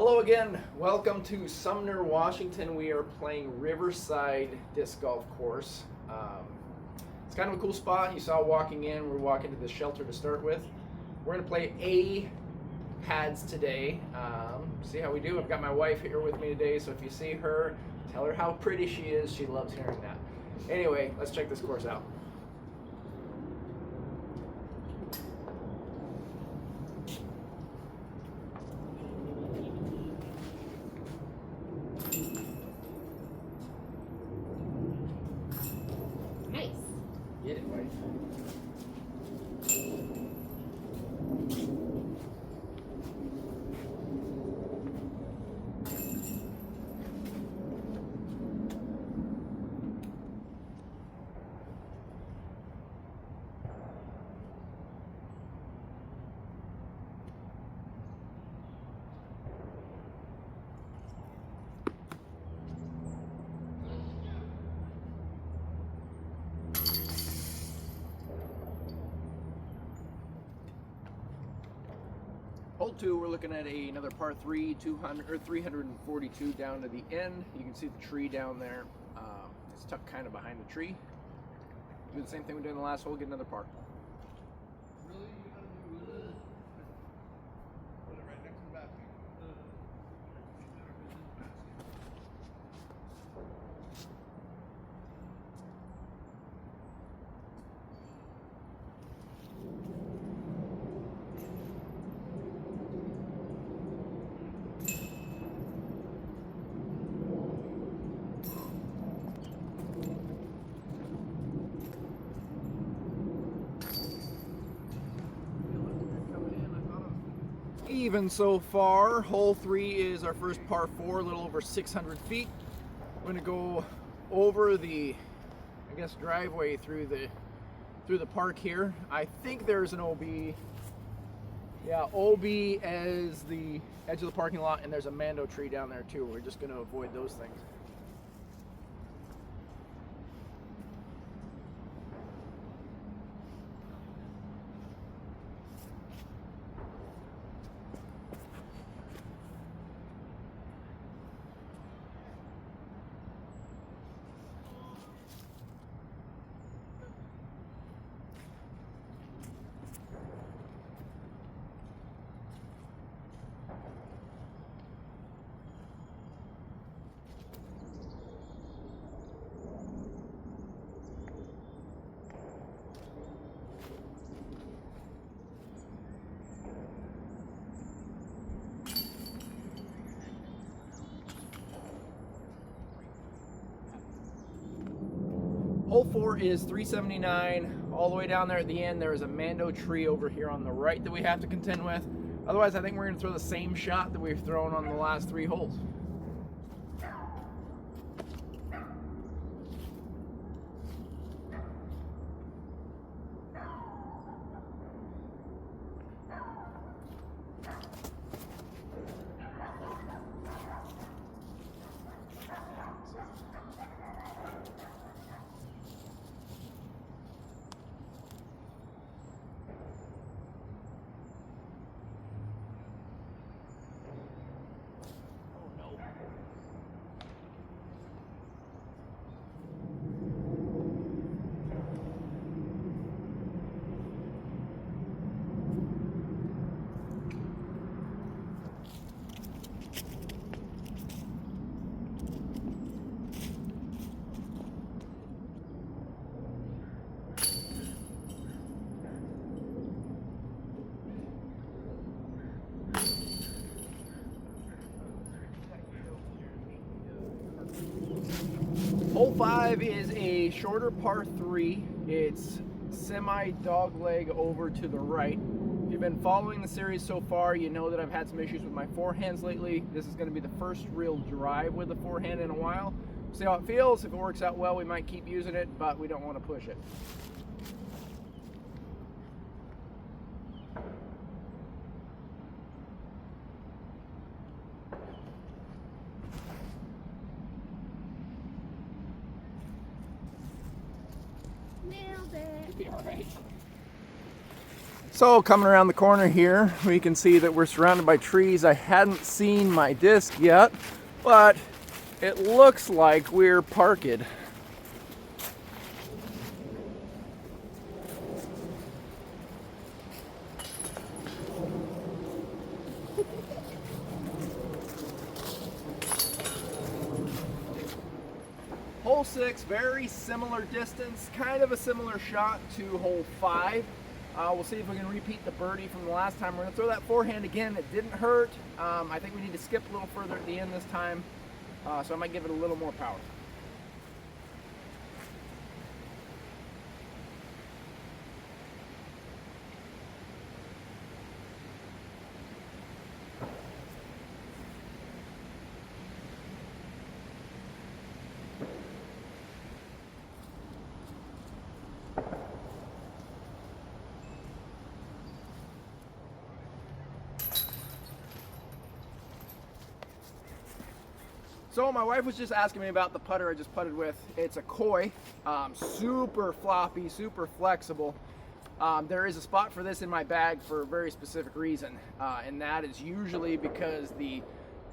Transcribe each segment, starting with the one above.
Hello again. Welcome to Sumner, Washington. We are playing Riverside Disc Golf Course. It's kind of a cool spot. You saw walking in, we're walking to the shelter to start with. We're going to play A pads today. See how we do. I've got my wife here with me today, so if you see her, tell her how pretty she is. She loves hearing that. Anyway, let's check this course out. Nice. Get it, wife. Hole 2, we're looking at another par 3, 342 down to the end. You can see the tree down there. It's tucked kind of behind the tree. Do the same thing we did in the last hole, get another par. Really? You gotta do it. Put it right next to the basket. Even so far. Hole 3 is our first par 4, a little over 600 feet. We're going to go over the, I guess, driveway through the park here. I think there's an OB. Yeah, OB as the edge of the parking lot, and there's a mando tree down there too. We're just going to avoid those things. Hole 4 is 379. All the way down there at the end, there is a mando tree over here on the right that we have to contend with. Otherwise, I think we're going to throw the same shot that we've thrown on the last 3 holes. Hole 5 is a shorter par 3. It's semi-dog leg over to the right. If you've been following the series so far, you know that I've had some issues with my forehands lately. This is going to be the first real drive with the forehand in a while. See how it feels. If it works out well, we might keep using it, but we don't want to push it. Nailed it. You'll be all right. So coming around the corner here, we can see that we're surrounded by trees. I hadn't seen my disc yet, but it looks like we're parked. Hole 6, very similar distance, kind of a similar shot to hole 5. We'll see if we can repeat the birdie from the last time. We're going to throw that forehand again. It didn't hurt. I think we need to skip a little further at the end this time, so I might give it a little more power. So my wife was just asking me about the putter I just putted with. It's a koi, super floppy, super flexible. There is a spot for this in my bag for a very specific reason, and that is usually because the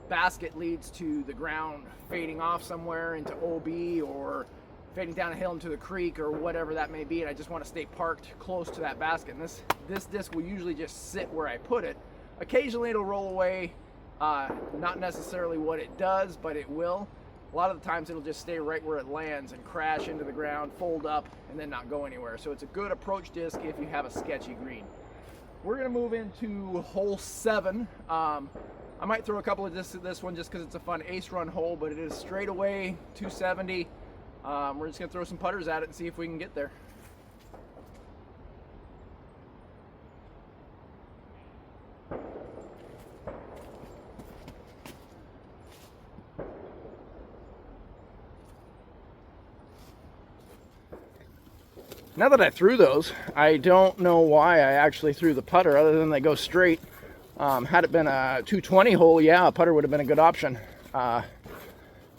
basket leads to the ground fading off somewhere into OB or fading down a hill into the creek or whatever that may be, and I just want to stay parked close to that basket. And this disc will usually just sit where I put it. Occasionally it'll roll away. Not necessarily what it does, but it will. A lot of the times it'll just stay right where it lands and crash into the ground, fold up, and then not go anywhere. So it's a good approach disc if you have a sketchy green. We're going to move into hole 7. I might throw a couple of discs at this one just because it's a fun ace run hole, but it is straight away 270. We're just going to throw some putters at it and see if we can get there. Now that I threw those, I don't know why I actually threw the putter other than they go straight. Had it been a 220 hole, yeah, a putter would have been a good option.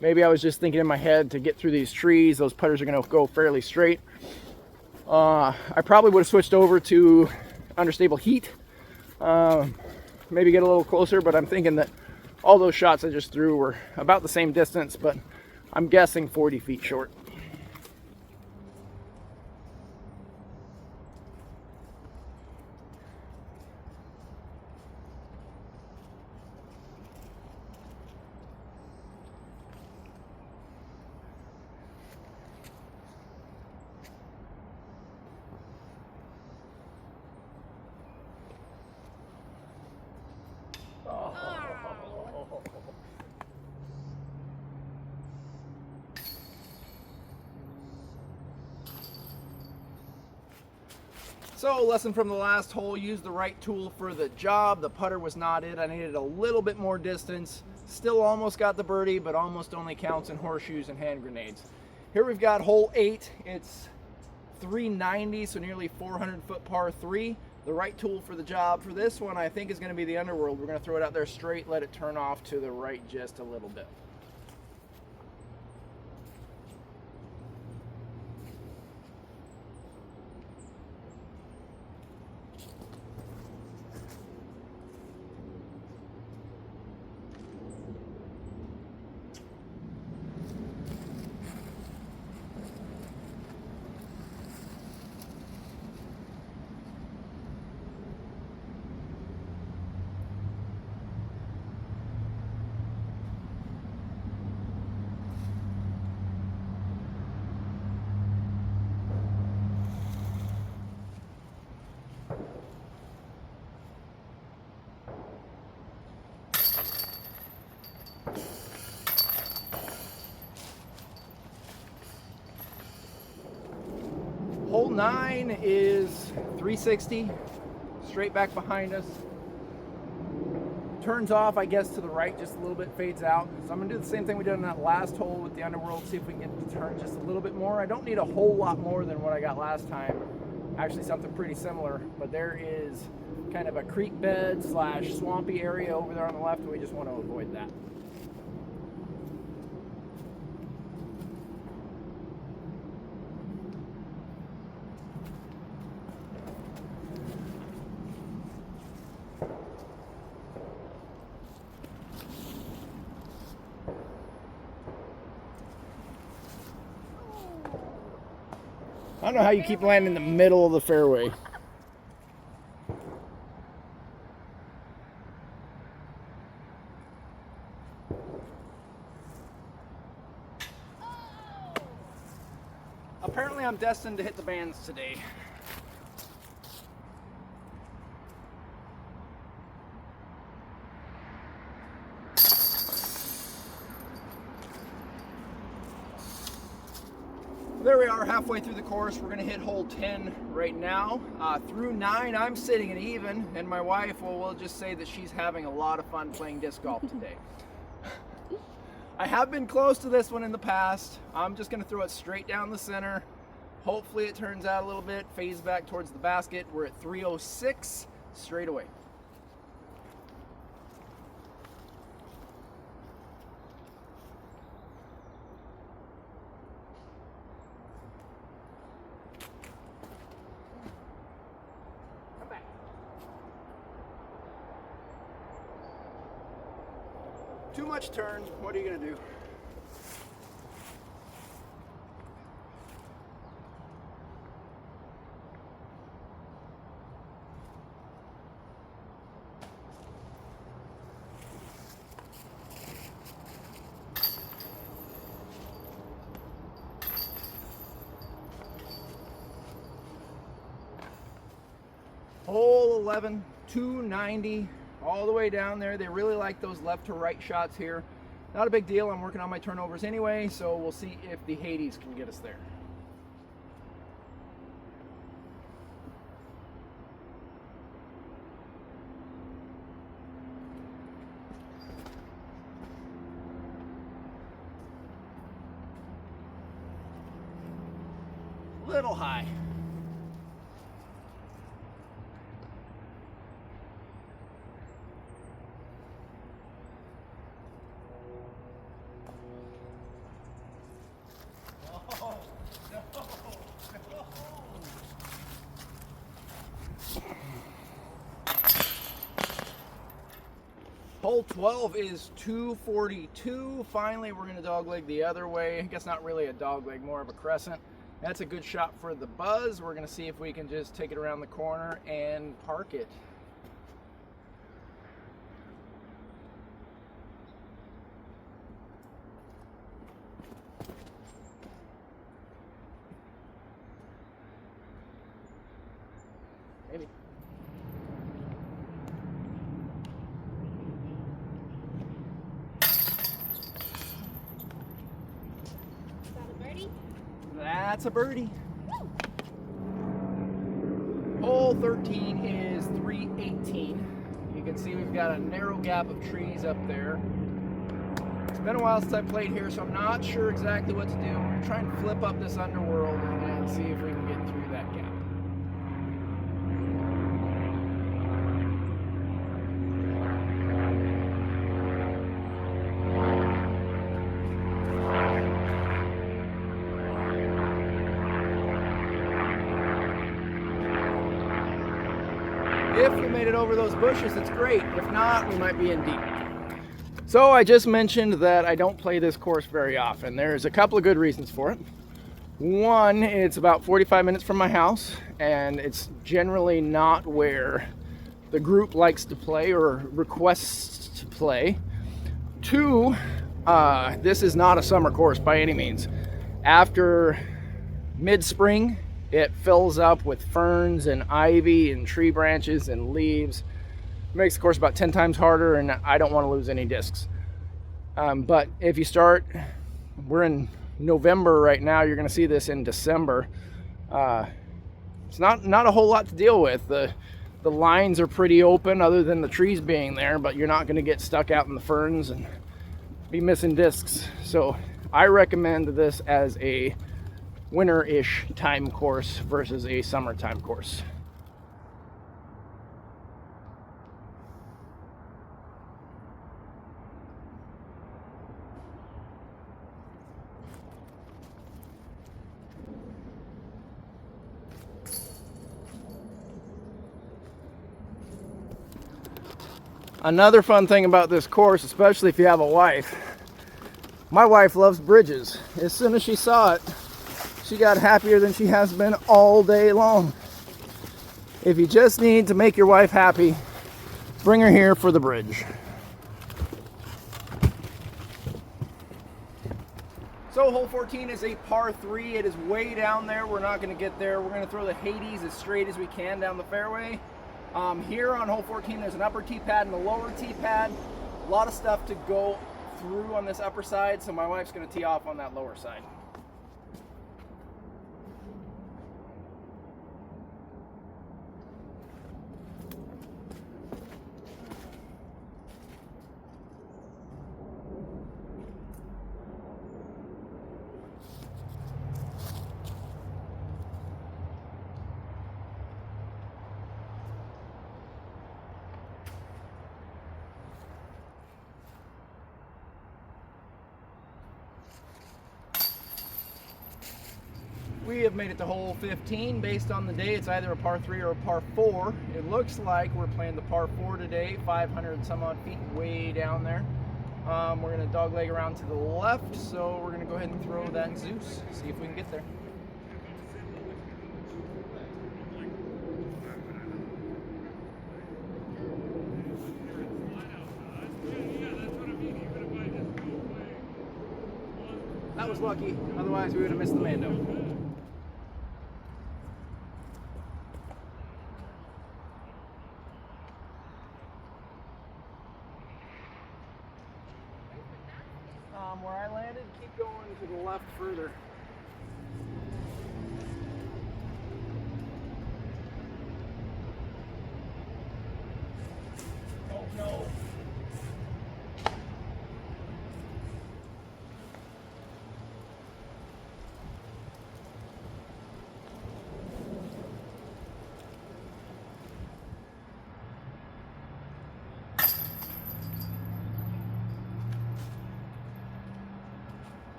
Maybe I was just thinking in my head to get through these trees, those putters are going to go fairly straight. I probably would have switched over to understable heat. Maybe get a little closer, but I'm thinking that all those shots I just threw were about the same distance, but I'm guessing 40 feet short. So, lesson from the last hole, use the right tool for the job. The putter was not it. I needed a little bit more distance. Still almost got the birdie, but almost only counts in horseshoes and hand grenades. Here we've got hole 8. It's 390, so nearly 400 foot par 3. The right tool for the job for this one, I think, is going to be the underworld. We're going to throw it out there straight, let it turn off to the right just a little bit. Hole 9 is 360, straight back behind us. Turns off, I guess, to the right just a little bit, fades out. So I'm gonna do the same thing we did on that last hole with the underworld, see if we can get it to turn just a little bit more. I don't need a whole lot more than what I got last time. Actually something pretty similar, but there is kind of a creek bed slash swampy area over there on the left, and we just want to avoid that. I don't know how you keep landing in the middle of the fairway. Apparently I'm destined to hit the bands today. There we are, halfway through the course. We're gonna hit hole 10 right now. Through 9, I'm sitting at even, and my wife, well, we'll just say that she's having a lot of fun playing disc golf today. I have been close to this one in the past. I'm just gonna throw it straight down the center. Hopefully it turns out a little bit, phase back towards the basket. We're at 306 straight away. Too much turn, what are you gonna do? Hole 11, 290. All the way down there. They really like those left to right shots here. Not a big deal. I'm working on my turnovers anyway, so we'll see if the Hades can get us there. Little high. Hole 12 is 242. Finally, we're gonna dogleg the other way. I guess not really a dogleg, more of a crescent. That's a good shot for the buzz. We're gonna see if we can just take it around the corner and park it. Maybe. That's a birdie. Woo. Hole 13 is 318. You can see we've got a narrow gap of trees up there. It's been a while since I played here, so I'm not sure exactly what to do. We're gonna try and flip up this underworld and see if we can get through that gap. If we made it over those bushes, it's great. If not, we might be in deep. So I just mentioned that I don't play this course very often. There's a couple of good reasons for it. One, it's about 45 minutes from my house, and it's generally not where the group likes to play or requests to play. Two, this is not a summer course by any means. After mid-spring, it fills up with ferns and ivy and tree branches and leaves. It makes the course about 10 times harder, and I don't want to lose any discs. But if you start, we're in November right now, you're going to see this in December. It's not a whole lot to deal with. The lines are pretty open other than the trees being there, but you're not going to get stuck out in the ferns and be missing discs. So I recommend this as a winter-ish time course versus a summertime course. Another fun thing about this course, especially if you have a wife, my wife loves bridges. As soon as she saw it, She got happier than she has been all day long. If you just need to make your wife happy, bring her here for the bridge. So hole 14 is a par 3. It is way down there. We're not going to get there. We're going to throw the Hades as straight as we can down the fairway. Here on hole 14, there's an upper tee pad and a lower tee pad. A lot of stuff to go through on this upper side, so my wife's going to tee off on that lower side. We have made it to hole 15. Based on the day, it's either a par 3 or a par 4. It looks like we're playing the par 4 today, 500 and some odd feet way down there. We're going to dogleg around to the left, so we're going to go ahead and throw that Zeus, see if we can get there. That was lucky, otherwise we would have missed the Mando. Where I landed, keep going to the left further. Oh no.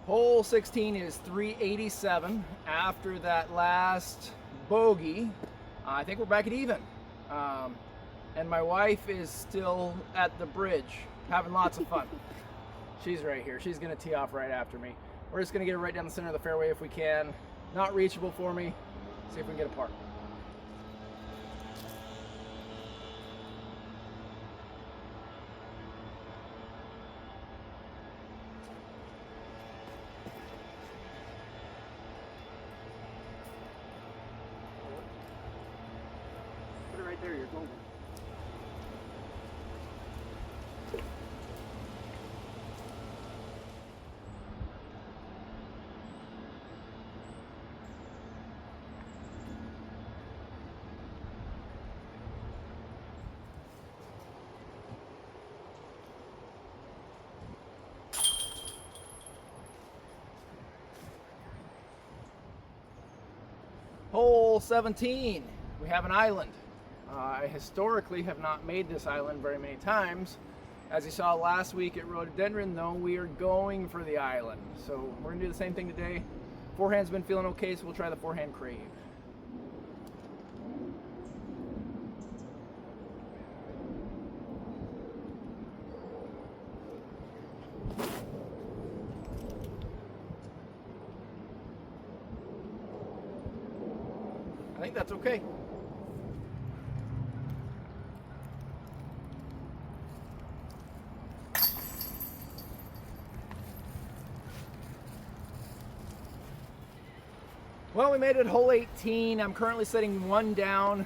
Hole 16 is 387. After that last bogey, I think we're back at even. And my wife is still at the bridge, having lots of fun. She's right here. She's going to tee off right after me. We're just going to get her right down the center of the fairway if we can. Not reachable for me. See if we can get a par. Right there, you're golden. Hole 17, we have an island. I historically have not made this island very many times. As you saw last week at Rhododendron, though, we are going for the island. So we're going to do the same thing today. Forehand's been feeling okay, so we'll try the forehand crave. I think that's okay. Well, we made it hole 18. I'm currently setting one down.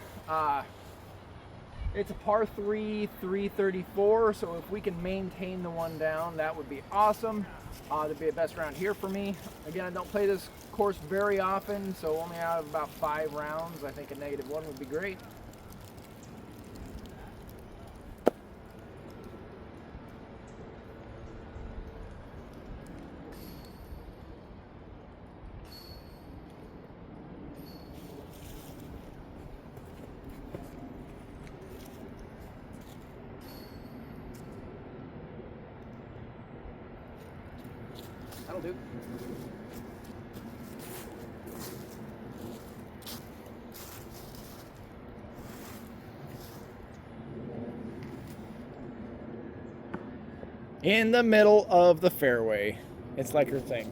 It's a par 3, 334, so if we can maintain the one down, that would be awesome. That'd be a best round here for me. Again, I don't play this course very often, so only out of about 5 rounds. I think a -1 would be great. That'll do. In the middle of the fairway. It's like her thing.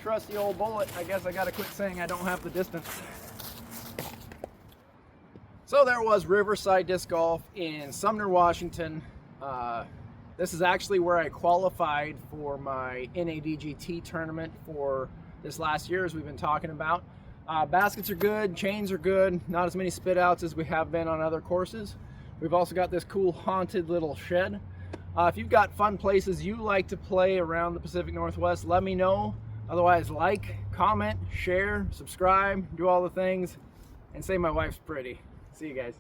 trusty old bullet. I guess I gotta quit saying I don't have the distance. So there was Riverside Disc Golf in Sumner, Washington. This is actually where I qualified for my NADGT tournament for this last year, as we've been talking about. Baskets are good, chains are good, not as many spit outs as we have been on other courses. We've also got this cool haunted little shed. If you've got fun places you like to play around the Pacific Northwest, let me know. Otherwise, like, comment, share, subscribe, do all the things, and say my wife's pretty. See you guys.